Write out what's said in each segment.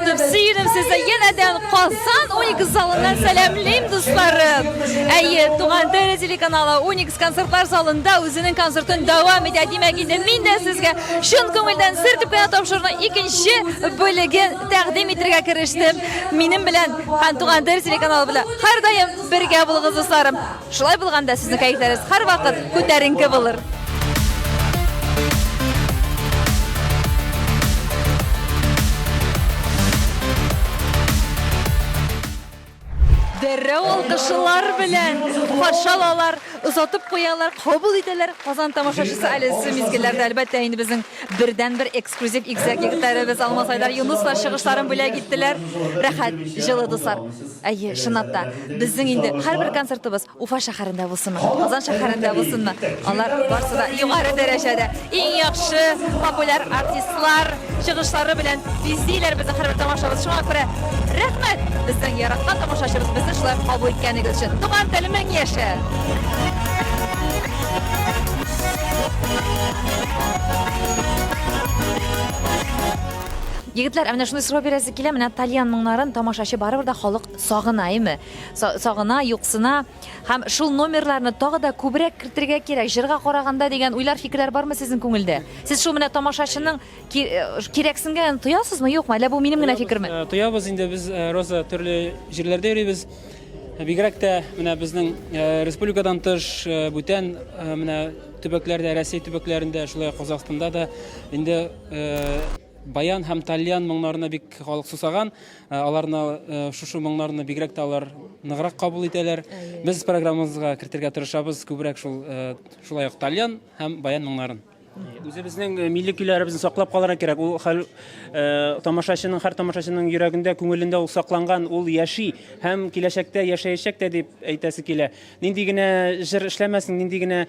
Kızgınıp, süyünüp size yeniden Kazan 12 salından selamlayayım dostlarım. Tuğan TR telekanalı 12 konsertlar salında özünün konsertini devam ediyor demek idi. Men de sizge şun köngülden sırtıp kına topşurunu ikinci bölüge təqdim etirge kiriştim. Menim bilen Tuğan TR telekanalı bilen her daim birge bulunuz dostlarım. Şulay bulganda sizin kayıtlarınız her vakit köterinki bulur. Derre alkışlar bilen paşalalar uzatıp koyarlar, kabul ederler. Kazan tamaşaçısı ailesi mizgillerde elbette indi bizim birden bir ekskluziv igzak yigitlerimiz almasaylar Yunuslar çıkışların bile gittiler. Rahat jılıdısar. Ay şınapta bizim indi her bir konsertimiz Ufa şaharında olsun mu? Kazan şaharında olsun mu? Onlar varsa da yukarı derecede en yaxşı popüler artistler çıkışları bilen bizdiler bizi her bir tamaşamız. Şuna göre rahmet bizden yaratkan tamaşaçımız bizi şular kabul etkeniniz için. Tuğan telimin yaşa. Yigitler, әміне шуны сұрау бересі келе, міне Талиян мұңларын тамашашы барыбыр да халық сағынайымы? Сағына, юқсына, һәм шул номерларны тағы да көбірек кіртірге керек, жырға қорағанда деген уйлар фикірлер бар ма сіздің көңілде? Сіз шул міне тамашашының керексінген тұясыз ма, жоқ ма? Әлі бұл менің міне фикірмі? Тұябыз енді біз роза түрлі жерлерде өрейбіз. Бигрәк тә менә безнең республикадан тыш бүтән менә төбәкләрдә, Россия төбәкләрендә, шулай Казакъстанда да инде Баян һәм Талиян моңнарына бик халык сусаган, аларны шушы моңнарны бигрәк тә алар ныграк кабул итәләр. Без программабызга кертергә тырышабыз күбрәк шулай ук Талиян һәм Баян моңнарын. Үзебезнең милли көйләребезне саклап калырга кирәк. Ул тамашачының, һәр тамашачының йөрәгендә, күңелендә ул сакланган, ул яши һәм киләчәктә яшәячәк тә дип әйтәсе килә. Нинди генә җыр эшләмәсен, нинди генә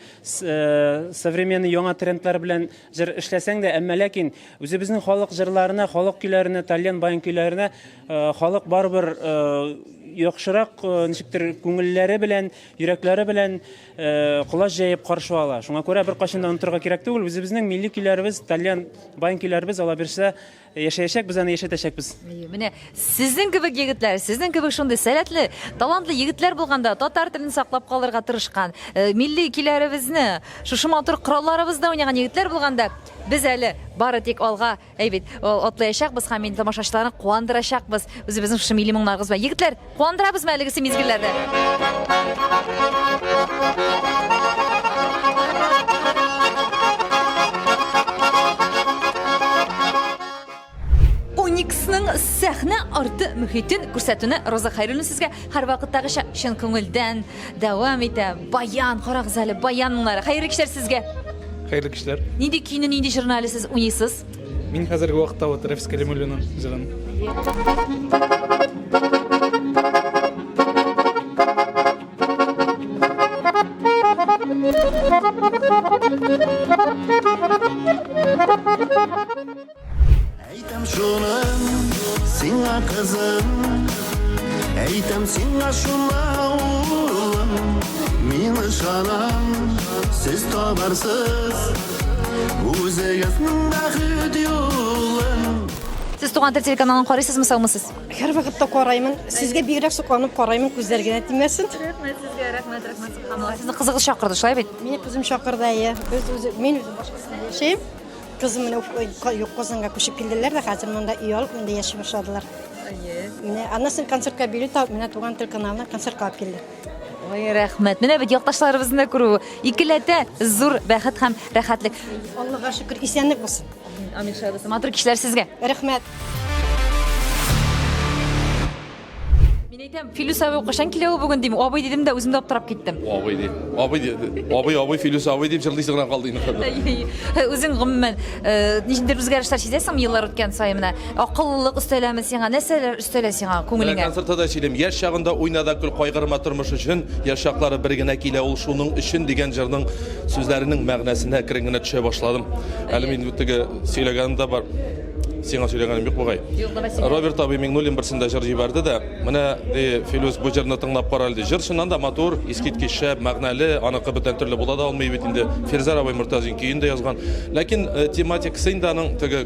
современный яңа трендлар белән җыр эшләсәң дә, әмма ләкин үзебезнең халык җырларына, халык көйләренә, Талиян, Баян көйләренә халык барыбер яхшырак ничектер күңелләре белән, йөрәкләре белән кулаш җәеп каршы ала. Шуңа күрә беркайчан да онытырга кирәк түгел. Безнең милли көйләребез, Талиян, Баян көйләребез ала бирсә яшәячәк, без аны яшәтәчәкбез. Менә сезнең кебек егетләр, сезнең кебек шундый сәләтле, талантлы егетләр булганда, татар телен саклап калырга тырышкан, милли көйләребезне, шушы матур коралларыбызда уйнаган егетләр булганда, без әле бары тик алга, әйбит, атлаячакбыз һәм инде тамашачыларны куандырачакбыз. Үзебезнең шушы милли моңнарыбыз бар. Егетләр, куандырабызмы әлеге мизгелләрдә? Униксның сәхнә арты мөхитен күрсәтүне Роза Хәйруллина сезгә һәр вакыттагыча чын күңелдән дәвам итә. Баян, карагыз әле, баян моңнары. Хәйрле кишләр сезгә. Хәйрле кишләр. Нинди көйне, нинди җырны сез уйныйсыз? Мин хәзерге вакытта Рафис Кәлимуллинның җырын. Әйтәм шуны сиңа кызым, әйтәм сиңа шуны улым, мин ышанам, сез табарсыз үзегезнең бәхет юлын. Сез Туган тел телеканалын карыйсызмы, саумысыз? Һәр вакытта караймын. Sizгә бигрәк сокланып караймын, күзләргә тимәсен. Рәхмәт сезгә, рәхмәт. Сезне кызыгыз чакырды, шулай бит? Мине кызым чакырды, мен үзем башкасында яшәйм. Кызым менә Казанга күчеп килделәр дә, хәзер монда үй алып, монда яши башладылар. Менә аннан концертка билет алып, менә Туган тел каналына концертка алып килде. Ой, рәхмәт. Менә бит якташларыбызны күрү икеләтә зур бәхет һәм рәхәтлек. Аллага шөкер, исәнлек булсын. Амин шадысы. Матур кишләр сезгә. Рәхмәт. Мин әйтәм, Филус абый кашан килә ул бүген дим. Абый дидем дә үзем дә аптырап киттем. Абый Филус абый дип җырлыйсы гына калды инде. Үзең гомумән ничек үзгәрешләр сизәсеңме еллар үткән саен менә акыллылык өстәләме сиңа, нәрсәләр өстәлә сиңа күңелеңә? Концертта да сөйләм, яшь чагында уйнада көл кайгырма тормыш өчен, яшь чаклары бер генә килә, ул шуның өчен дигән җырның сүзләренең мәгънәсенә киренгәнә төшә башладым. Әле мин бүтәгә сөйләгәндә бар. сиңа сөйләгәнем юк бугай. Роберт абый Миңнуллин берсендә җыр җибәрде дә, менә Филус бу җырны тыңлап каралды. Җыр чыннан да матур, искиткеч шәп, мәгънәле, аныкы бөтен төрле була да алмый бит инде. Фирзар абый Муртазин көендә язган. Ләкин тематикасы инде аның теге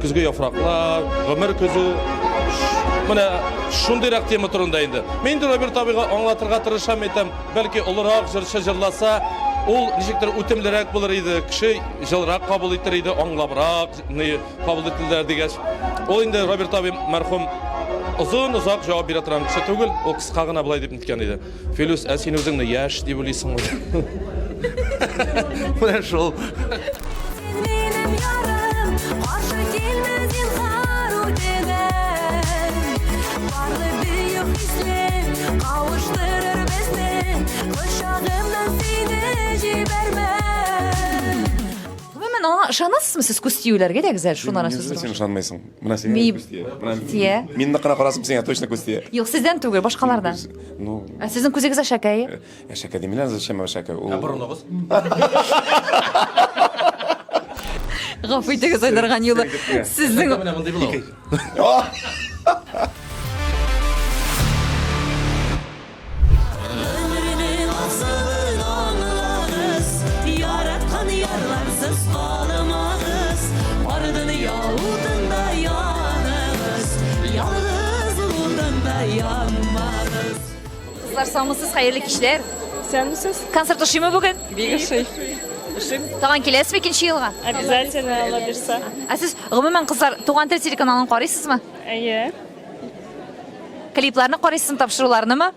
көзге яфраклар, гомер көзү менә шундыйрак тема турында инде. Мин дә Роберт абыйга аңлатырга тырышам әйтәм, бәлки олырак җырчы җырласа, ул ничектер үтемлерәк булыр иде, кеше җылрак кабул итер иде, аңлабрак кабул ителәр дигәч. Ул инде Роберт абый мәрхүм озак җавап бирә торган кеше түгел, ул кыска гына булай дип әйткән иде. Филус, ә син үзеңне яшь дип уйлыйсыңмы? Менә шул. Benim yarım, karşı gelmez ilhar öteden. Varlı büyük hisler, kavuşturur bizni. Kuşağımdan seni jiberme. Hemen ona ышанасызмы сез күз тиюләргә дә гүзәл шуннан Сен сүз. ышанмайсың. Менә син Ми- күз тия. Тия. Мин нәкъ карасым сиңа точно күз тия. Юк, сездән түгел, башкалардан. Ну, Ә сезнең күзегез шәкәе. шәкә димиләр, зачем шәкә? Борыныгыз. Гафу итегез айдарган юлы. Сезнең Менә мондый була. Ömrünün asılın anlarız. Yaratkan yarlarsız kalmağız. Ardını yahudunda yanırız. Yalnızlığında yanmarız. Kızlar sağmısız, hayırlı kişiler. Sen misiniz? Konser taşıyımı bugün? Bir şey. Тагын киләсезме икенче елга? Обязательно Алла бирса. Ә сез гомумән кызлар Туган тел телеканалын карыйсызмы? Әйе. Клипларны карыйсызмы, тапшыруларнымы?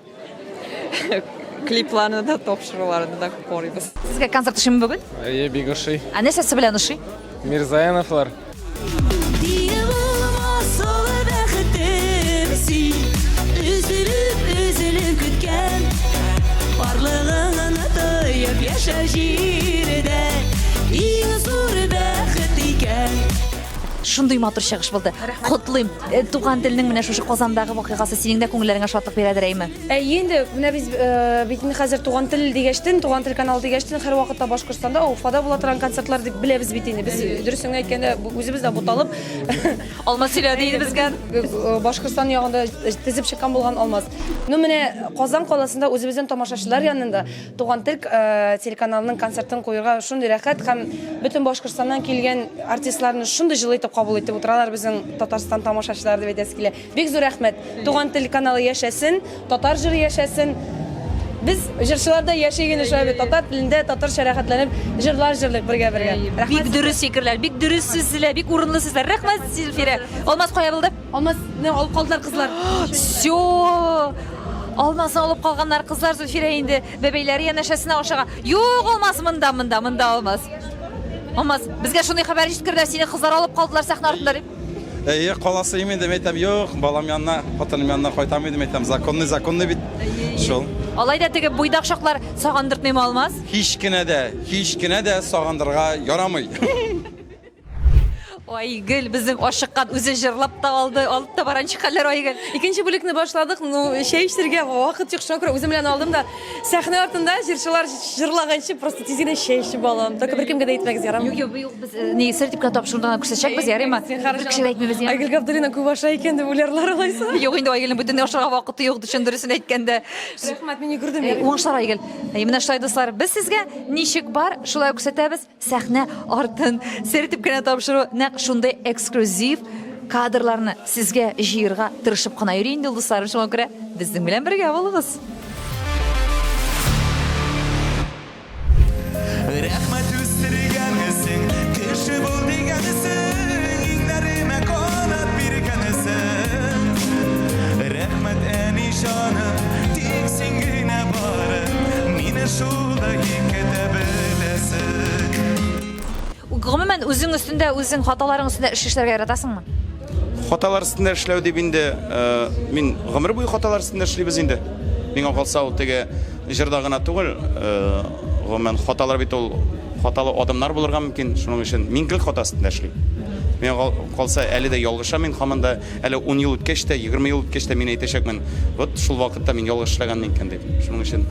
Клипларны да, тапшыруларны да карыйбыз. Сезгә концерт ошыймы бүген? Әйе, бик ошый. Ә нәрсәсе белән ошый? Мирзаяновлар. Diye bulmaz olur bәхетемсин. Üzülüp kütken. Varlığını tıyıp yaşa jirde. İyi zor bәхет икән. Шундый матур чыгыш булды. Котлыйм. Туган телнең менә шушы Казандагы вакыйгасы синең дә күңелләреңә шатлык бирәдер әйме? Енді менә без бит инде хәзер туган тел дигәчтен, туган тел каналы дигәчтен һәр вакытта Башкортстанда, Уфада була торган концертлар дип беләбез бит инде. Без дөресен әйткәндә үзебез дә буталып Алмаз сөйләде иде безгә. Башкортстан ягында тезеп чыккан булган Алмаз. Ну менә Казан каласында үзебезнең тамашачылар янында туган тел телеканалының концертын куярга шундый рәхәт һәм бөтен Башкортстаннан килгән артистларны шундый җылы итеп кабул итеп утыралар безнең Татарстан тамашачылары дип әйтәсе килә. Бик зур рәхмәт. Туган тел каналы яшәсен, татар җыры яшәсен. Biz җырчылар да яшәгән шулай татар телендә, татарча рәхәтләнеп җырлар җырлыйк бергә. Бик дөрес фикерләр, бик дөрес сүзләр, бик урынлы сүзләр. Рәхмәт Зилфирә. Алмаз кая булды? Алмаз не алып калдылар кызлар. Всё. Алмазны алып калганнар кызлар Зилфирә инде бәбәйләре янәшәсенә ашыга. Юк, Алмаз монда Алмаз. Алмаз, безгә шундый хәбәр җиткерделәр, сине кызлар алып калдылар сәхнә артында дип. Әйе, каласыйм инде, әйтәм, юк, балам янына, хатыным янына кайтам идем, әйтәм, законный бит. Шул. Алай да теге буйдак шаклар сагындыртмыймы Алмаз? Һич кенә дә сагындырга ярамый. Айгөл безнең ашыккан үзе җырлап та алып та баранчы хәлләр Айгөл. Икенче бүлекне башладык. Ну, чәй эчәргә вакыт юк, шуңа күрә үзем белән алдым да сәхнә артында җырчылар җырлаганчы просто тизгенә чәй эчеп алам. Только бер кемгә дә әйтмәгез ярамый. Юк, без не сертификат тапшырудан күрсәтчәкбез, ярыймы? Бер кеше әйтмәбез ярамый. Айгөл Габдуллина күп аша икән дип уйларлар алайса. Юк инде Айгөлнең бөтенләй ашарга вакыты юк, төшендерсен әйткәндә. Рәхмәт, мин күрдем. Уңышлар Айгөл. Менә шулай дуслар, без сезгә ничек бар, шулай күрсәтәбез. Сәхнә артын сертификат тапшыру нәкъ шундый эксклюзив кадрларны сезгә җыярга тырышып кына йөри инде дуслар. Шуңа күрә безнең белән бергә булыгыз. Рәхмәт үстергәнесең, кеше бул дигәнесең, иңнәремә канат биргәнесең. Рәхмәт әни җаным, тик син генә бары, мине шулай икәтә беләсең. Гомумән үзең өстендә, үзең хаталарың өстендә эш эшләргә яратасыңмы? Хаталар өстендә эшләү дип инде, мин гомер буе хаталар өстендә эшлибез инде. Миңа калса ул теге җырда гына түгел, гомумән хаталар бит ул хаталы адымнар булырга мөмкин. Шуның өчен мин гел хата өстендә эшлим. Миңа калса әле дә ялгышам мин һаман да, әле 10 ел үткәч тә, 20 ел үткәч тә мин әйтәчәкмен. Вот шул вакытта мин ялгыш эшләгән икән дип. Шуның өчен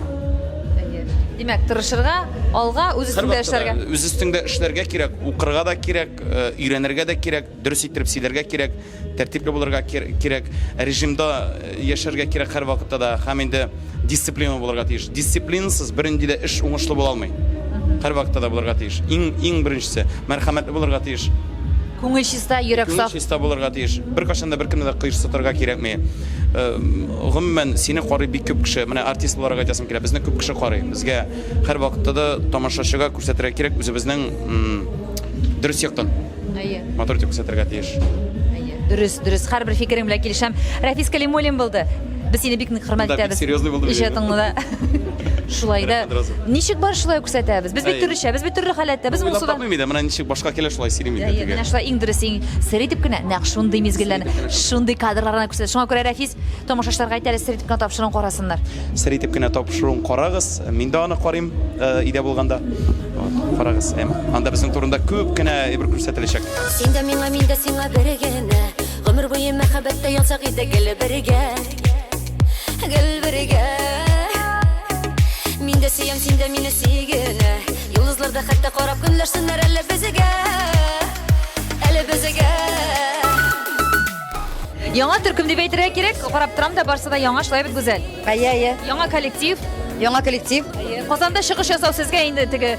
Димәк, тырышырга, алга, үз өстендә эшләргә. Үз өстеңдә эшләргә кирәк, укырга да кирәк, өйрәнергә дә кирәк, дөрес итеп сөйләргә кирәк, тәртипле булырга кирәк, режимда яшәргә кирәк һәр вакытта да, һәм инде дисциплина булырга тиеш. Дисциплинасыз бернинди дә эш уңышлы була алмый. Һәр вакытта да булырга тиеш. Иң беренчесе мәрхәмәтле булырга тиеш. Күңел чиста, йөрәк саф. Чиста булырга тиеш. Беркайчан да беркемне дә кыйшсытырга кирәкми. Гомумән сине карый бик күп кеше, менә артист буларга әйтәсем килә. Безне күп кеше карый. Безгә һәр вакытта да тамашачыга күрсәтергә кирәк үзебезнең дөрес яктан. Матур итеп күрсәтергә тиеш. Дөрес, һәрбер фикерем белән килешәм. Рафис Калимуллин булды. Без сине бик нык хөрмәт итәбез. Серьезный булды. Иҗатыңны да. Шулай да. Ничек бар шулай күрсәтәбез? Без бит төрлечә, без бит төрле халәттә, без Уйлап моңсуда. тапмыйм иде, менә ничек башка килә шулай сөйлим иде. Менә шулай иң дөрес, иң сер итеп кенә нәкъ шундый мизгелләрне, шундый кадрларны күрсәтә. Шуңа күрә Рафис тамашачыларга әйтә, сер итеп кенә тапшыруын карасыннар. Сер итеп кенә тапшыруын карагыз. Мин дә аны карыйм, идә булганда. Карагыз. Анда безнең турында күп кенә әйбер күрсәтеләчәк. Син дә миңа, мин дә сиңа бергәне. Гомер буе мәхәббәттә янсак иде гел бергә. Гел бергә. Мин дә сөям, син дә мине сөйгәне. Йолдызларда хәтта карап көнләрсеннәр әле безгә. Әле безгә. Яңа төркем дип әйтергә кирәк. Карап торам да барса да яңа шулай бит гүзәл. Яңа коллектив. Яңа коллектив. Казанда чыгыш ясау сезгә инде теге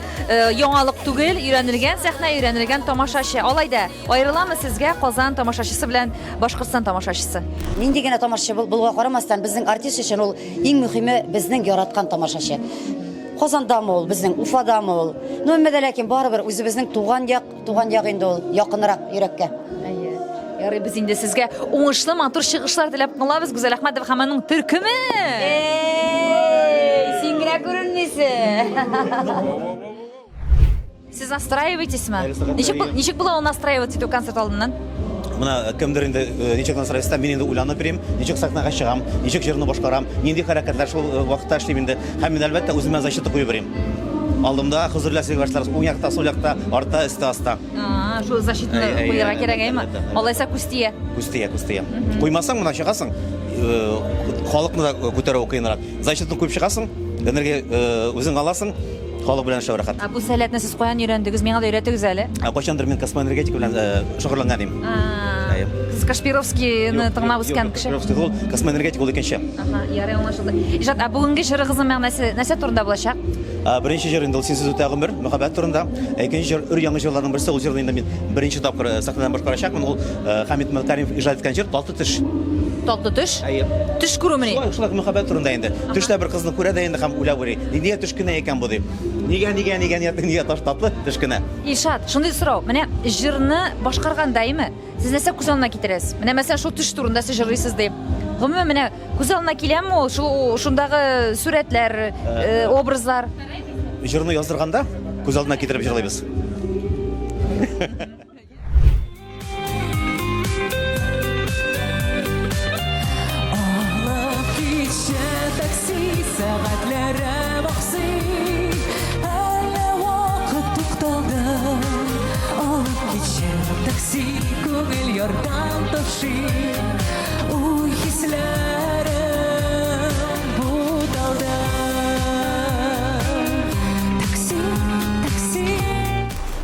яңалык түгел, өйрәнелгән сәхнә, өйрәнелгән тамашачы. Алайда аерыламы сезгә Казан тамашачысы белән Башкортстан тамашачысы? Нинди генә тамашачы булуга карамастан, безнең артист өчен ул иң мөһиме безнең яраткан тамашачы. Казандамы ул, безнең Уфадамы ул. Ләкин барыбер үзебезнең туган як инде ул, якынрак йөрәккә. Ярый, без инде сезгә уңышлы матур чыгышлар теләп калабыз. Гүзәл Әхмәтов һәм аның төркеме. Син генә күренмисең. Сез настраиваетесме? Ничек була ул настраивать итү концерт алдыннан? Менә кемдер инде ничек настройста, мин инде уйланып бирим, ничек сахнага чыгам, ничек җырны башкарам, нинди хәрәкәтләр шул вакытта эшлим инде. Һәм мин әлбәттә үземә защита куеп бирим. Алдымда хозурлашып башларыз, уң якта, сол якта, арта, өсте, аста. Шул защитаны куярга кирәк әйме? Алайса күстия. Күстия. Куймасаң менә чыгасың, халыкны да күтәрү кыенрак. Защитаны куеп чыгасың, энергия үзең аласың. Халык белән эшләү рәхәт. Бу сәләтне сез каян өйрәндегез? Миңа да өйрәтегез әле. Кайчандыр мин космоэнергетика белән шөгыльләнгән идем. Сез Кашпировскийны тыңлап үскән кеше. Космоэнергетика ул икенче. Ярый, аңлашылды. Иҗат, бүгенге җырыгызның мәгънәсе нәрсә турында булачак? Беренче җыр инде ул синсез үтә гомер, мәхәббәт турында. Икенче җыр өр-яңа җырларның берсе, ул җырны инде мин беренче тапкыр сахнадан башкарачакмын. Ул Хамит Мелкаримов иҗат иткән җыр Талты төш. Талты төш? Төш күрүмени? Шулай мәхәббәт турында инде. Төштә бер кызны күрә дә инде һәм уйлап йөри. Нигә төш кенә икән бу дип. Нигә таш татлы төш кенә. Ишат, шундый сорау. Менә җырны башкаргандаймы? Сез нәрсә күз алдына китерәсез? Менә мәсәлән шул төш турында сез җырлыйсыз дип. Гомумән менә күз алдына киләме ул шундагы сүрәтләр, образлар? Җырны яздырганда күз алдына китереп җырлыйбыз. Сәгатьләре баксый, әле вакыт тукталды. Алып китче такси, күңел ярдан ташый. Уй хисләрем буталды. Такси.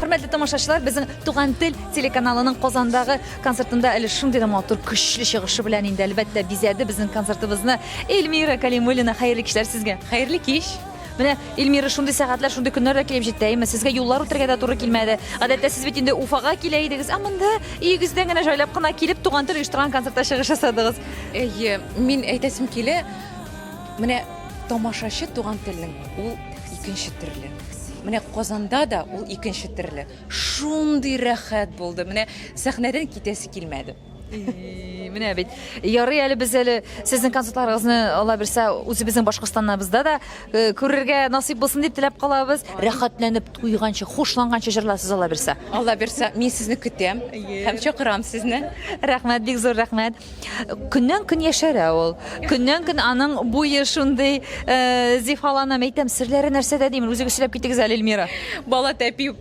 Хөрмәтле тамашачылар, безнең Туган тел телеканалының Казандагы концертында әле шундый да матур көчле чыгышы белән инде әлбәттә бизәде безнең концертыбызны Эльмира Калимуллина. Хәерле кичләр сезгә. Хәерле кич. Менә Эльмира шундый сәгатьләр, шундый көннәр дә килеп җитте. Сезгә юллар үтәргә дә туры килмәде. Гадәттә сез бит инде Уфага килә идегез, ә монда өегездә генә җайлап кына килеп Туган тел оештырган концертта чыгыш ясадыгыз. Мин әйтәсем килә, менә тамашачы Туган телнең ул икенче төрле. Менә Казанда да ул икенче төрле. Шундый рәхәт булды. Менә сәхнәдән китәсе килмәде. Менә бит. Ярый әле без әле сезнең концертларыгызны ала берсә үзебезнең Башкортстаныбызда да күрергә насыйп булсын дип теләп калабыз. Рәхәтләнеп туйганчы, хушланганчы җырларсыз ала берсә. Алла берсә, мин сезне көтәм һәм чакырам сезне. Рәхмәт, бик зур рәхмәт. Көннән-көн яшәрә ул. Көннән-көн аның буе шундый зифалана, әйтәм, серләре нәрсәдә димин. Үзегез сөйләп китегез әле, Эльмира. Бала тәпи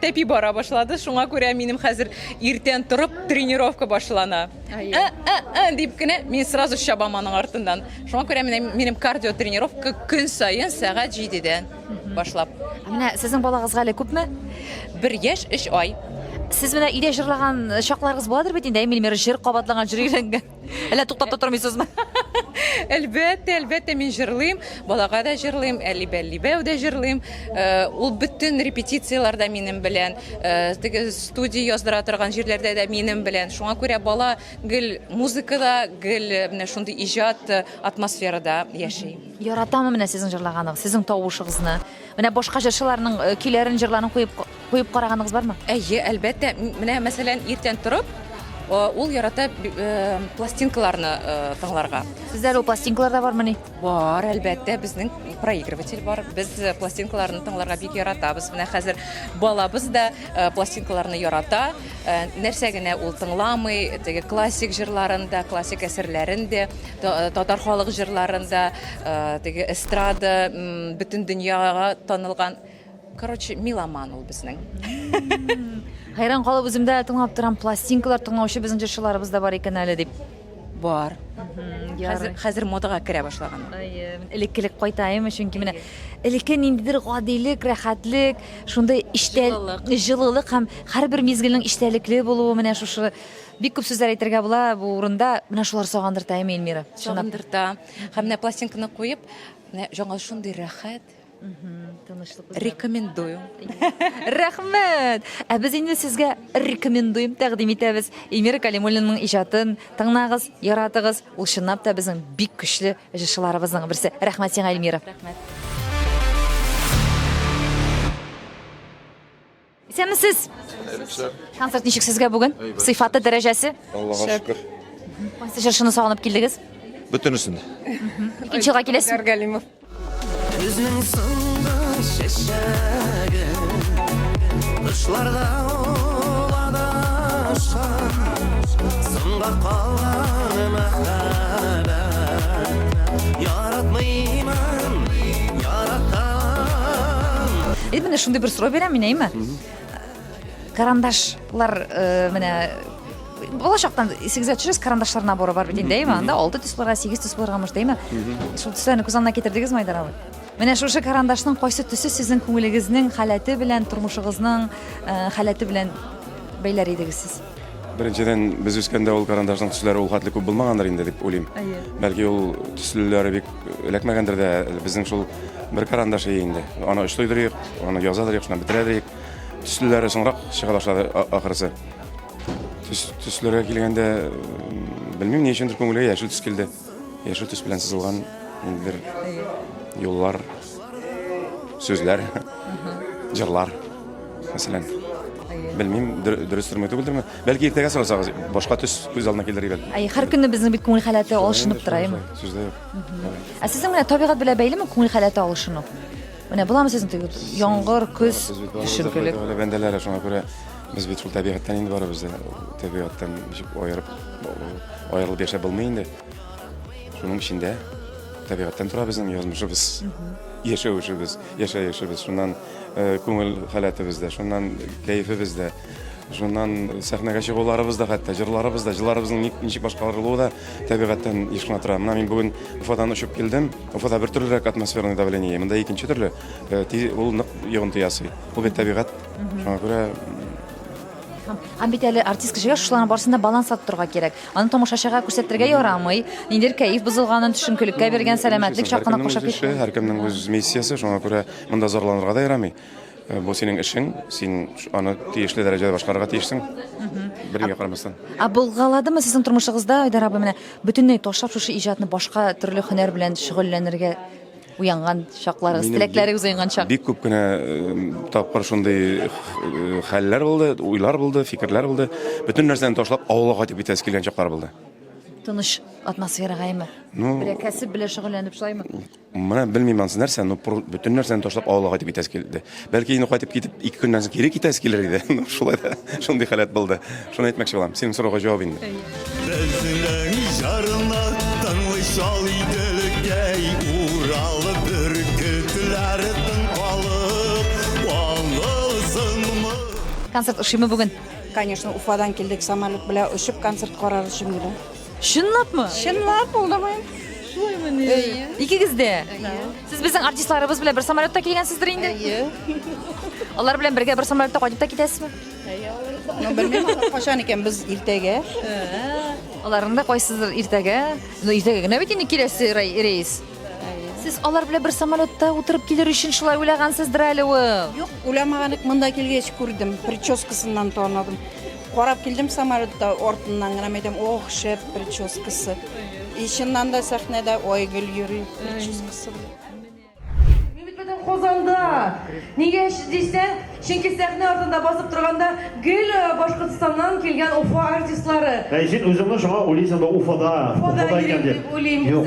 тәпи бара башлады. Шуңа күрә минем хәзер иртән торып тренировка башлана. Дип кенә мин сразу чабам аның артыннан. Шуңа күрә минем кардио тренировка көн сайын сәгать 7-дән башлап. Менә сезнең балагызга әле күпме? 1 яшь 3 ай. Сез менә өйдә җырлаган шакларыгыз буладыр бит инде, Милмир җыр кабатлаган җыр өйрәнгән. Әллә туктап та тормыйсызмы? Әлбәттә мин җырлыйм, балага да җырлыйм, әлибә дә җырлыйм. Ул бүтән репетицияләрдә минем белән, теге студия яздыра торган җирләрдә дә минем белән. Шуңа күрә бала гел музыкада, гел менә шундый иҗат атмосферада яши. Яратамы менә сезнең җырлаганыгыз, сезнең тавышыгызны? Менә башка җырчыларның көйләрен, җырларын куеп караганыгыз бармы? Әйе, әлбәттә. Менә мәсәлән, иртән торып, ул ярата пластинкаларны тыңларга. Сездә ул пластинкалар да бармы ни? Бар, әлбәттә, безнең проигрыватель бар. Без пластинкаларны тыңларга бик яратабыз. Менә хәзер балабыз да пластинкаларны ярата. Нәрсә генә ул тыңламый, теге классик җырларын да, классик әсәрләрен дә, татар халык җырларын да, теге эстрада, бөтен дөньяга танылган. Короче, меломан ул безнең. Хайран калып үземдә тыңлап торам, пластинкалар тыңлаучы безнең җырчыларыбыз да бар икән әле дип. Бар. Хәзер модага керә башлаган. Элеккелек кайтайым, чөнки менә элекке ниндидер гадилек, рәхәтлек, шундай җылылык һәм һәрбер мизгелнең иштәлекле булуы менә шушы бик күп сүзләр әйтергә була бу урында. Менә шулар сагындырта Эльмира. Сагындырта. Һәм менә пластинканы куеп, менә жаңа шундый рәхәт. Рекомендую. Рәхмәт. Ә без инде сезгә рекомендуем тәкъдим итәбез. Эльмира Калимуллинаның иҗатын тыңлагыз, яратыгыз. Ул чынлап та безнең бик көчле җырчыларыбызның берсе. Рәхмәт сиңа, Эльмира. Рәхмәт. Исәнмесез? Концерт ничек сезгә бүген? Сыйфаты, дәрәҗәсе? Аллаһка шөкер. Кайсы җырчыны сагынып килдегез? Бөтенесен. Икенче елга киләсез? Галимов. Күзнең сыңгы чәчәге Кышларда адашкан Сынга калган мәхәббәт Яратмыймын, яратам Менә шундый бер сорау бирәм мин, әйме? Карандашлар менә Балачактан 8-6 карандашлар наборы бар бит инде, әйме? Анда 6 төсләргә, 8 төсләргә мыш, әйме? Шул төсләрне күз алдына китердегезме, Айдар абый? Менә шушы карандашның кайсы төсе сезнең күңелегезнең халәте белән, тормышыгызның халәте белән бәйләр идегез сез? Беренчедән, без үскәндә ул карандашның төсләре ул хәтле күп булмагандыр инде дип уйлыйм. Бәлки ул төслеләре бик эләкмәгәндер дә, безнең шул бер карандаш инде. Аны эшләйдек, аны язадык, шуны бетерәдек. Төслеләре соңрак чыга башлады ахырсы. Төсләргә килгәндә, белмим ни өчен күңелгә яшел төс килде. Яшел төс белән сызылган бер юллар, сүзләр, җырлар, мәсәлән. Белмим, дөрес тормый түгелдерме? Бәлки иртәгә сорасагыз, башка төс күз алдына килер иде. Һәр көнне безнең бит күңел халәте алышынып тора, әйме? Сүздә юк. Ә сезнең менә табигать белән бәйлеме күңел халәте алышыну? Менә буламы сезнең яңгыр, көз, төшенкелек? Бәндәләр шуңа күрә без бит шул табигатьтән инде барыбыз да. Табигатьтән аерылып яшәп булмый инде. Шуның эчендә табигатьтән тора безнең язмышыбыз, яшәүшебез, яшәешебез, шуннан күңел халәтебез дә, шуннан кәефебез дә, шуннан сәхнәгә чыгуларыбыз да, хәтта җырларыбыз да, җырларыбызның ничек башкарылуы да табигатьтән ишкына тора. Менә мин бүген Уфадан очып килдем. Уфада бер төрлерәк атмосферный давление, монда икенче төрле. Ул нык йогынты ясый. Ул бит табигать. Шуңа күрә Һәм бит әле артист кешегә шуларның барысында баланс торырга кирәк. Аны тамашачыга күрсәтергә ярамый. Ниндидер кәеф бузылганын, төшенкелеккә биргән сәламәтлек чакына кушап китә. Һәркемнең үз миссиясе, шуңа күрә монда зарланырга да ярамый. Бу синең эшең, син аны тиешле дәрәҗәдә башкарырга тиешсең. Бергә карамастан. Ә булгаладымы сезнең тормышыгызда, Айдар абый, менә бөтенләй ташлап шушы иҗатны башка төрле һөнәр белән шөгыльләнергә уянган чакларыгыз, теләкләрегез уянган чак? Бик күп кенә тапкыр шундый хәлләр булды, уйлар булды, фикерләр булды. Бөтен нәрсәне ташлап авылга кайтып китәс килгән чаклар булды. Тыныч атмосферага әйме? Бер кәсеп белән шөгыльләнеп шулаймы? Менә белмим ансы нәрсә, бөтен нәрсәне ташлап авылга кайтып китәс килде. Бәлки инде кайтып китеп 2 көннән соң кире китәс килер иде. Шулай да, шундый халәт булды. Шуны әйтмәкче булам. Синең сорауга җавап инде. Безнең жарына тыңлый шал иделгәй уралы бөркетләрдән алып, алысынмы Концерт ошыймы бүген? Конечно, Уфадан келдик, самолет белән очып концерт карар өчен генә. Чынлапмы? Чынлап булдымы? Икегез дә. Сез безнең артистларыбыз белән бер самолетта килгәнсездер инде? Алар белән бергә бер самолетта кайтып та китәсезме? Ну белмим, качан икән без иртәгә. Аларның да кайсыдыр иртәгә. Ну иртәгә генә бит инде киләсе рейс. Сез алар белән бер самолетта утырып килер өчен шулай уйлагансыздыр әле ул. Юк, уйламаганлык, монда килгәч күрдем, прическасыннан таныдым. Карап килдем самолетта, артыннан гына әйтәм, ох, шәп прическасы. Ишеннән да сәхнәдә Айгөл йөри прическасы. Qozonda. Nega deysan? Chunki sahna ortida bosib turganda gul Boshqirdistondan kelgan Ufa artistlari. Sen o'zimni shunga o'ylaysan, Ufada ekan deb. Yo'q,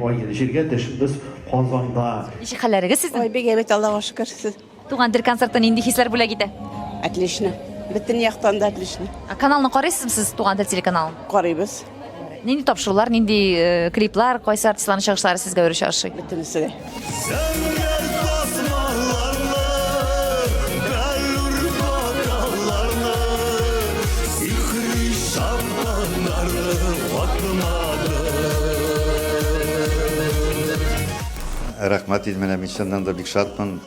Oygil, shirkatdash biz Qozonda. Ничек хәлләрегез сезнең? Бик әйбәт, Аллаһка шөкер. Туган тел концертын инде хисләр бүләк итә. Отлично. Бөтен яктан да отлично. Каналны карыйсызмы сез Туган тел телеканалын? Карыйбыз. Нинди тапшырулар, нинди клиплар, кайсы артистларның чыгышлары сезгә өреш ашый? Бөтенесе дә. Sönmez basmalarını, bellur bakallarını, sihri şamdanlarını bakmadı. Рахмат, мен шыннан да бик шатмын.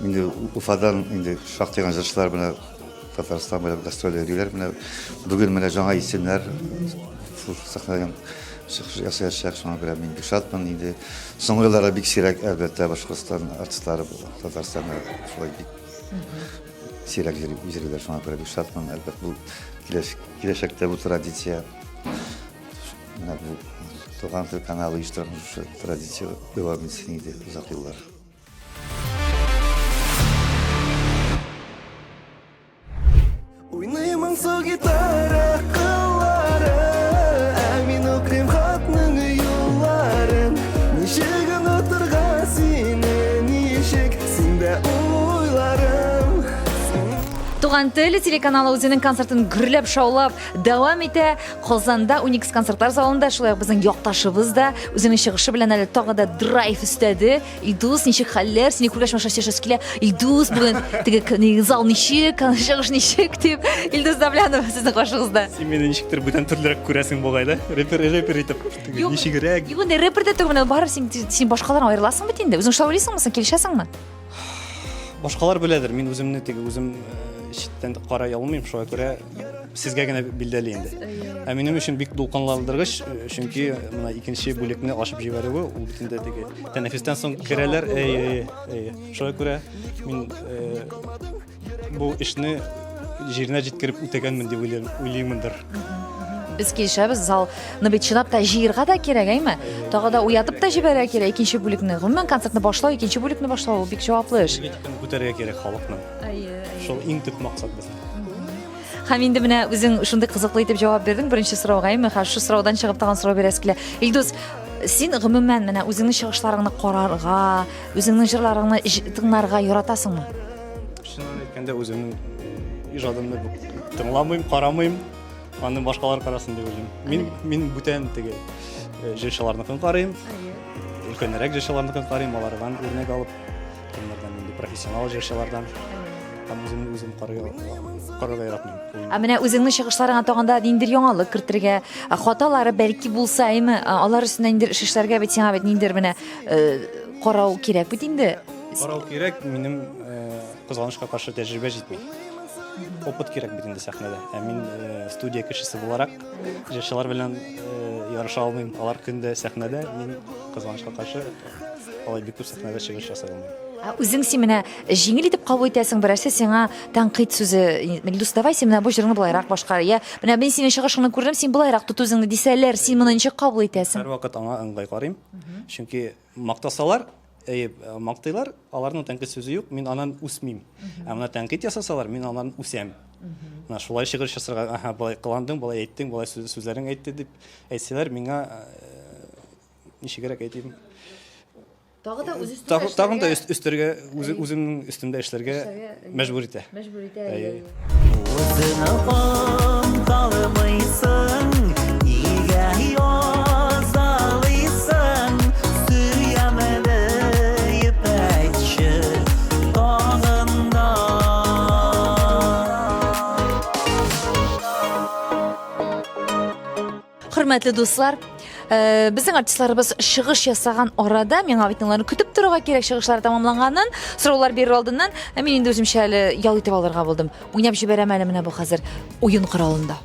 Инде Уфадан инде шактаган жырчылар менә Татарстан белән гастроль йөриләр. Менә бүген менә жаңа исемнәр сахнадан ясаячак, шуңа күрә мин бик шатмын. Инде соңгы елларда бик сирәк әлбәттә Башкортстан артистлары Татарстанда шулай бик сирәк йөриләр, шуңа күрә бик шатмын. Әлбәттә бу киләчәктә бу традиция менә бу Туган тел каналы оештырган традиция дәвам итсен иде узак еллар. Уйнаймын со гитара кыллары, мин укыйм хатның юлларын. Ничегін отырға сине, ничек синдә уйларым. Туган тел телеканалы үзенең концертын гөрләп шаулап дәвам итә. Казанда Уникс концертлар залында шулай безнең якташыбыз да үзенең чыгышы белән әле тагы да драйв өстәде. Илдус, ничек хәлләр? Сине күргәч машинасы килә. Илдус бүген теге зал ничек, чыгыш ничек дип. Илдус Давлянов сезнең каршыгызда. Син мине ничектер бүтән төрлерәк күрәсең бугай да. Репер итеп. Ничегрәк. Юк, инде репертә түгел, барып син башкалардан аерыласың бит инде. Үзең шулай уйлыйсыңмы, син килешәсеңме? Башкалар беләдер. Мин үземне теге үзем читтән карай алмыйм, шуңа күрә сезгә генә билдәле инде. Ә минем өчен бик дулкынландыргыч, чөнки менә икенче бүлекне ачып җибәрүе, ул бит инде теге тәнәфестән соң керәләр. Шуңа күрә мин бу эшне җиренә җиткереп үтәгәнмен дип уйлыймындыр. Без килешәбез, залны бит чынлап та җыерга да кирәк, әйме? Тагы да уятып та җибәрә кирәк икенче бүлекне. Гомумән концертны башлау, икенче бүлекне башлау бик җаваплы эш. Күтәрергә кирәк халыкны. Шул иң төп максат безнең. Һәм инде менә үзең шундый кызыклы итеп җавап бирдең беренче сорауга, әйме? Һәм шу сораудан чыгып тагын сорау бирәс килә. Илдус, син гомумән менә үзеңнең чыгышларыңны карарга, үзеңнең җырларыңны тыңларга яратасыңмы? Шуннан әйткәндә үземнең иҗадымны тыңламыйм, карамыйм. Аны башкалар карасын дип уйлыйм. Мин бүтән теге җырчыларны карыйм. Өлкәнрәк җырчыларны карыйм, алардан үрнәк алып, кемнәрдән инде профессионал җырчылардан һәм үзем карарга яратмыйм. Ә менә үзеңнең чыгышларыңа тагында ниндидер яңалык кертергә, хаталары бәлки булса, әйме, алар өстенә ниндидер эш эшләргә бит сиңа бит ниндидер менә карау кирәк бит инде. Карау кирәк, минем кызганычка каршы тәҗрибә җитми. Опыт кирәк бит инде сәхнәдә. Ә мин студия кешесе буларак җырчылар белән ярыша алмыйм. Алар көндә сәхнәдә, мин кызганычка каршы алай бик күп сәхнәдә чыгыш ясый алмыйм. Үзең син менә җиңел итеп кабул итәсең, берәрсе сиңа тәнкыйть сүзе, Илдус, давай син менә бу җырны булайрак башкар. Я, менә мин синең чыгышыңны күрдем, син булайрак тот үзеңне дисәләр, син моны ничек кабул итәсең? Һәрвакыт аңа ыңгай карыйм. Чөнки мактасалар, мактыйлар, аларның тәнкыйть сүзе юк, мин аннан үсмим. Ә менә тәнкыйть ясасалар, мин аннан үсәм. Менә шулай чыгыш ясарга, болай кыландың, болай әйттең, болай сүзләрең әйтте дип әйтсәләр, миңа ничегрәк әйтим? Тагы да өстәргә үземнең өстемдә эшләргә мәҗбүр итә. Үзеңә калмыйсың, нигә язалыйсың, сөйәмәле ипәкче тагында. Хөрмәтле дуслар, безнең артистларыбыз чыгыш ясаган арада миңа бит аларны көтеп торырга кирәк, чыгышлар тәмамланганнан, сораулар бирер алдыннан, мин инде үземчә әле ял итеп алырга булдым. Уйнап җибәрәм әле менә бу хәзер уен коралында.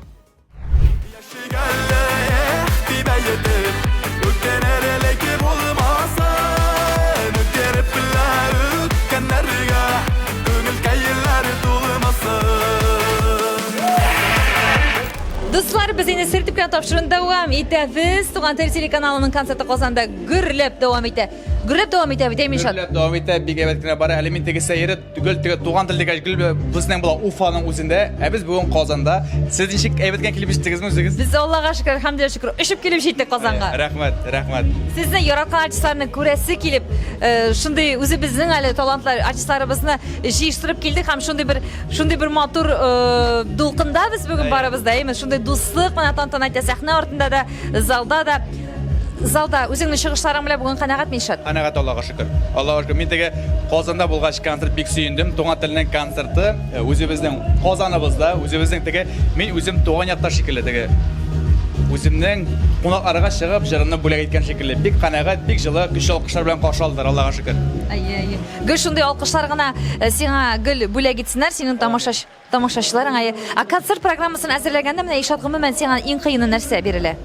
Дуслар, biz yine Sır Tüpkan topşırın devam etəviz. Tuğan Teri telekanalının konserti Qozanda gürlep devam etə. Gürlep devam etə, deyim inşallah. Gürlep devam etə, bir gebetkine bara elimin teki seyri, tuğan tildeki gül bizden bula Ufa'nın üzerinde. Biz bugün Qozanda. Sizin şik evetken kilip iştiniz mi özünüz? Biz Allah'a şükür, hamdülillah şükür, üşüp kilip işittik Qozanğa. Rahmet, rahmet. Sizin yaratqan artistlarını görəsi kilip, şunday özü bizning ali talantlar artistlarımızını jiyiştirib keldik, ham şunday bir motor dulqında biz bugün barabızdayız. Şunday dostluq, mana tantanayda sahne ortunda da, zalda özüңнең чыгышларың белән бүген канәгать мишат. Канәгать Аллаһка шөкер. Аллаһка шөкер. Мин теге Казанда булгач концерт бик сөендем. Туган телнең концерты үзебезнең Казаныбызда, үзебезнең теге мин үзем туган якта шикелле теге үземнең кунакларга чыгып җырны бүләк иткән шикелле. Бик канәгать, бик җылы, көчле алкышлар белән каршы алдылар. Аллаһка шөкер. Гөл шундай алкышлар гына сиңа гөл бүләк итсеннәр, синең тамашачыларың. Концерт программасын әзерләгәндә менә Ишат гомумән сиңа иң кыены нәрсә бирелә?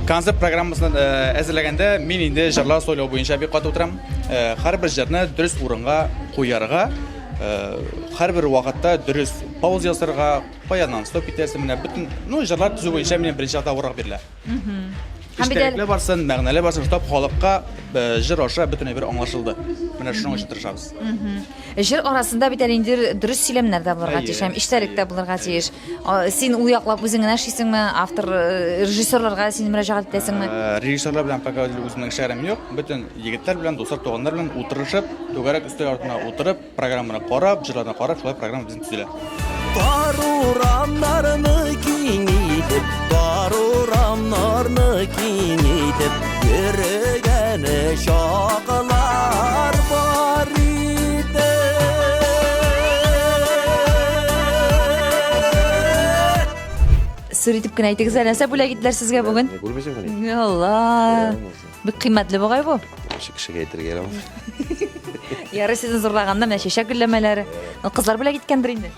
Konsept programmasını әзерләгәндә мин инде җырлар сөйләү буенча бик каты утырам. Һәрбер җырны дөрес урынга куярга, һәрбер вакытта дөрес пауз ясарга, каяннан стоп итәсем менә бөтен, җырлар төзү буенча мине беренче атта урак бирелә. İştəliklə barсын, məğnələ barсын, tutaq xalqqa jır aşağı bütün bir anlaşıldı. Mənə şunun üçün tırışabız. Jır arasında bir tane indir dürüst söylemlər də bulurğa tiyəş, iştəlikdə bulurğa tiyəş. Sen uyaqlab özüngə nəşisinmi, avtor, rejissorlarga sen müracaat etəsinmi? Rejissorlar bilan pək özümün şəhərim yox. Bütün yigitlər bilan, dostlar, toğanlar bilan oturuşub, toğaraq üstə артына oturub, proqramını qarab, jırlarını qarab, şulay proqram bizim tüzülə. Daruramlarını kinitip, daruramlarını kinitip, yürügene şakalar var idi. Сөйтіп кенә әйтегез әле, нәрсә бүләк иттеләр сезгә бүген? Алла. Бик кыйммәтле бугай бу. Кешегә әйтергә ярам. Яры сезне зурлаганда менә чәчәк гөлләмәләре. Кызлар бүләк иткәндер инде.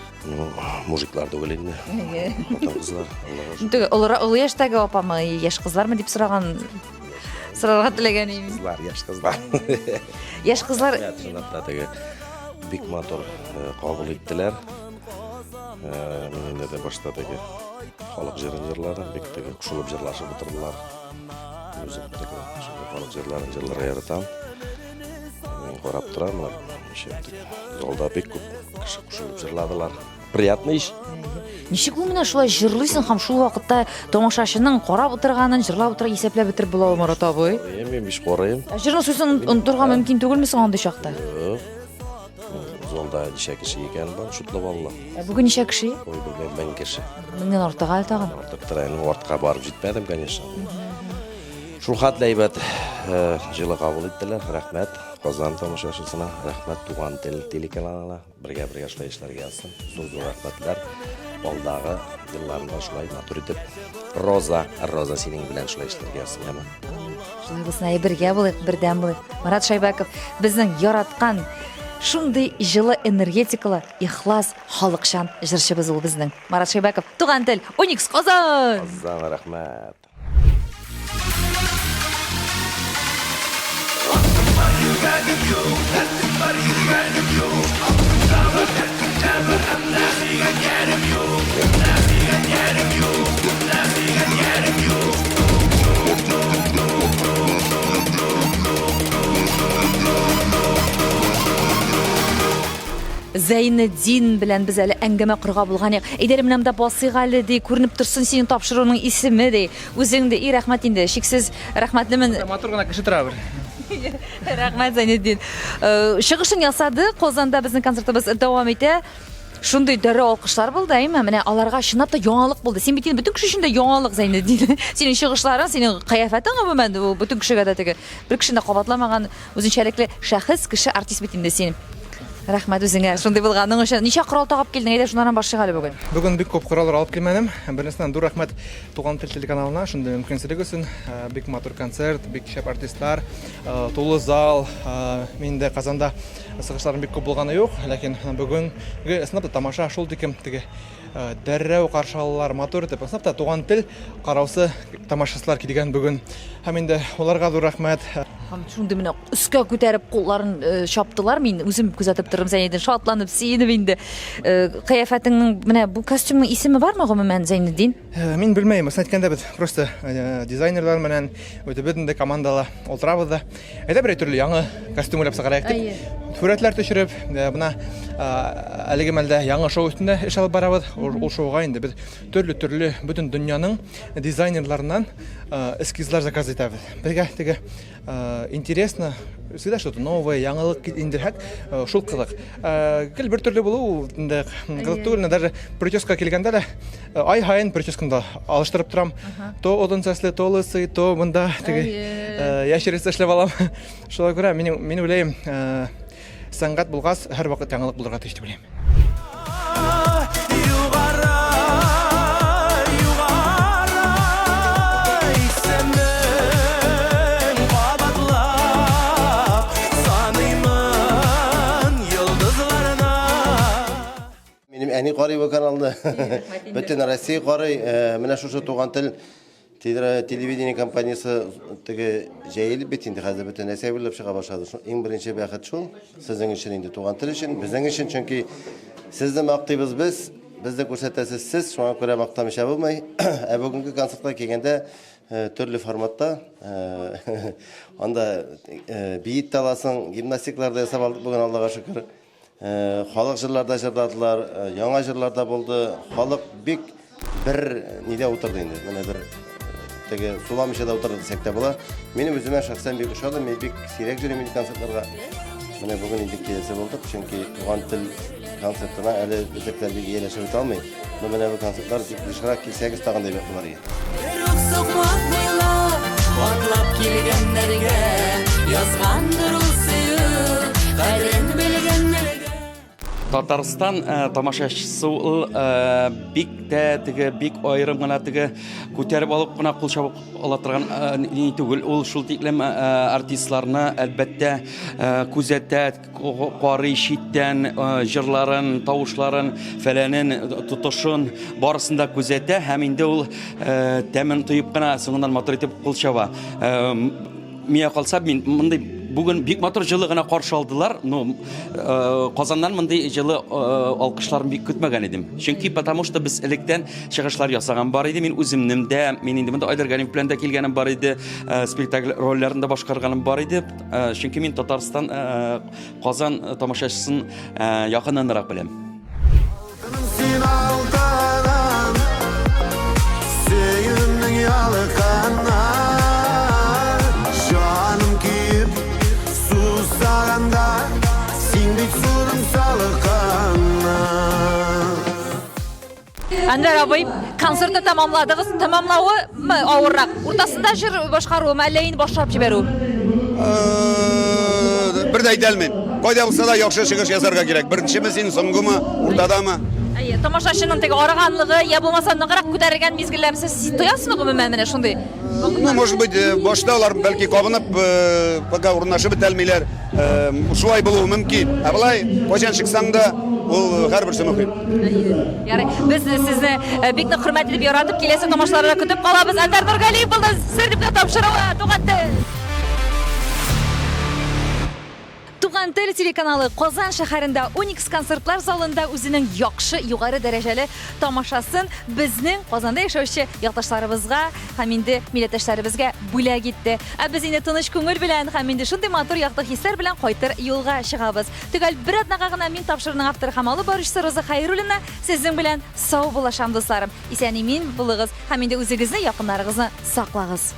Мужиклар түгел инде. Кызлар. Түгел, олы яшьтәге апамы, яшь кызлармы дип сорарга теләгән идем. Кызлар, яшь кызлар. Яшь кызлар Чынлапта теге бик матур кабул иттеләр. Менә дә башта теге халык җырлары бик теге кушылып җырлашып утырдылар. Үзем теге халык җырларын яратам. Мен карап торам, залда бик күп кеше кушылып җырладылар. Приятный иш. Ничек ул менә шулай җырлыйсың һәм шул вакытта тамашачының карап утырганын, җырлап утыра исәпләп бетереп була алмый Марат абый. Мен биш карыйм. Җырны сүзен онытырга мөмкин түгелме соң андый чакта? Залда ничә кеше икән бар, шутлап алла. Бүген ничә кеше? Ой, белмәм, 1000 кеше. Меңнән артык әле тагын. Артык тирәнең артка барып җитмәдем, конечно. Шул хәтле әйбәт җылы кабул иттеләр. Рәхмәт Казан тамашачысына, рәхмәт Туган тел телеканалына, бергә шулай эшләргә язсын. Зур рәхмәтләр. Балдагы елларында шулай матур итеп Роза синең белән шулай эшләргә язсын, яма. Шулай булсын, бергә булыйк, бердәм булыйк. Марат Шайбаков безнең яраткан шундый җылы энергетикалы, ихлас, халыкчан җырчыбыз ул безнең. Марат Шайбаков, Туган тел, Уникс Казан. Казан, рәхмәт. Зәйнетдин белән без әле әңгәмә корга булган идек. Әйдәр менә монда басыйк әле ди, күренеп торсын синең тапшыруның исеме ди. Үзең дә рәхмәт инде, шиксез рәхмәтлемен. Матур гына кеше тора бер. Рәхмәт Зәйнетдин. Чыгышын ясады, Казанда безнең концертыбыз дәвам итә. Шундый дәрә алкышлар булды, әйме? Менә аларга чынлап та яңалык булды. Син бит инде бөтен кеше өчен дә яңалык Зәйнетдин. Синең чыгышларың, синең кыяфәтең гомумән бу бөтен кешегә дә теге бер кешене кабатламаган үзенчәлекле шәхес, кеше, артист бит инде син. Рәхмәт үзеңә. Шундый булганың өчен. Ничә корал тагып килдең? Әйдә шуннан башлыйк әле бүген. Бүген бик күп кораллар алып килмәдем. Беренчедән ду рәхмәт Туган тел телеканалына шундый мөмкинлек өчен. Бик матур концерт, бик шәп артистлар, тулы зал. Миндә Казанда сыгышларым бик күп булганы юк, ләкин бүгенге снапта тамаша шул тикем теге дәррәү каршы алалар, матур итеп. Снапта Туган тел караусы тамашачылар килгән бүген. Һәм инде уларга ду рәхмәт. Һәм шундый менә өскә күтәреп кулларын чаптылар. Мин үзем күзәтеп торам, Зәйнетдин шатланып, сөенеп инде. Кыяфәтеңнең менә бу костюмның исеме бармы гомумән, Зәйнетдин? Мин белмәйм, әйткәндә без просто дизайнерлар менән үтебез инде командала ултрабыз да. Әйдә бер төрле яңа костюм уйлап сыгарак дип. Сүрәтләр төшереп, бuna әлеге мәлдә яңа шоу өстендә эш алып барабыз. Ул шоуга инде без төрле бөтен дөньяның дизайнерларыннан эскизлар заказ итәбез. Бергә теге интересно, всегда что-то новое, яңалык индирәк, шул кызык. Гел бер төрле булу инде кызык түгел, даже прическа килгәндә дә ай һайын прическамда алыштырып торам. То одан сәсле, то лысый, то монда теге яшерис эшләп алам. Шуңа күрә мин уйлыйм, сәнгать булгас һәр вакыт яңалык булырга тиеш дип уйлыйм. Benim eni qarı bu kanalda. Bütün Россия qarı, менә шушы Туган тел телевидение компаниясы теге җәелеп бит инде хәзер бөтен нәрсә белеп чыга башлады. Иң беренче бәхет шул. Сезнең өчен инде Туган тел өчен, безнең өчен, чөнки сезне мактыйбыз без, безне күрсәтәсез сез, шуңа күрә мактамыйча булмай. Ә бүгенге концертка килгәндә төрле форматта анда биит таласын, гимнастикларда ясап алдык бүген, Аллага шөкер. Халык җырларда җырладылар, яңа җырларда булды. Халык бик бер нидә утырды инде. Менә бер теге суламыйча да утырды дисәк тә була. Минем үземә шәхсән бик ошады, мин бик сирәк җөрим инде концертларга. Менә бүген инде киләсе булдык, чөнки Туган тел концертына әле безләр бик ияләшеп алмый. Менә бу концертлар ишрак килсәгез тагын да бик булар иде. Атлап килгәннәргә язгандыр ул сөю, кадерен белгәннәргә. Татарстан тамашачысы бик тә теге бик айрым гына теге күтәреп алып кына кул чабып ала торган ни түгел. Ул шул тиклем артистларны әлбәттә күзәтә, карый читтән җырларын, тавышларын, фәләнен, тотышын барысын да күзәтә һәм инде ул тәмен тоеп кына соңыннан матур итеп кул чаба. Мия калса мин мондый Bugün bik matır жылы gana karşı aldılar. Kazandan mınday жылы alkışlarım bik kütmegen edim. Çünkü потому что biz elekten çıkışlar yasagan var idi. Min üzümnimde, min indi mında Aydarganim planda kelgenim var idi. Spektakl rollerinde başkarganim var idi. Çünkü min Tatarstan Kazan tamaşaçısın yakınlandırak bilem. Anlar abay konserti tamamladınız. Tamamlağı mı ağırrak? Ortasında jır başqaruğu mu? Әллә başlap жиберу? Bir de aytалмайм. Кайда булса да яхшы чыгыш ясарга кирәк. Беренчеме син, соңгымы, уртадамы? Тамашачының теге арыганлыгы, я булмаса ныгырак күтәргән мизгелләрсе сез тоясызмы гомумән менә шундый? Ну, может быть, башта алар бәлки кабынып, пока урнашып бетәлмиләр. Шулай булуы мөмкин. Ә булай, кайчан чыксаң да, ул һәрберсе мөһим. Ярый, без сезне бик нык хөрмәтләп яратып, киләсе тамашаларда көтеп калабыз. Әнвәр Нургалиев булды, сертификат тапшыруы Туган тел. Туган тел телеканалы Казан шәһәрендә Unis концертлар залында үзенең яхшы, югары дәрәҗәле тамашасын безнең Казанда яшәүче якташларыбызга һәм инде милләттәшләребезгә бүләк итте. Ә без инде тыныч күңел белән һәм инде шундый матур якты хисләр белән кайтыр юлга чыгабыз. Төгәл бер атнага гына мин тапшырның авторы һәм алып баручысы Роза Хәйруллина сезнең белән сау булашам дусларым. Исән-имин булыгыз һәм инде үзегезне, якыннарыгызны саклагыз.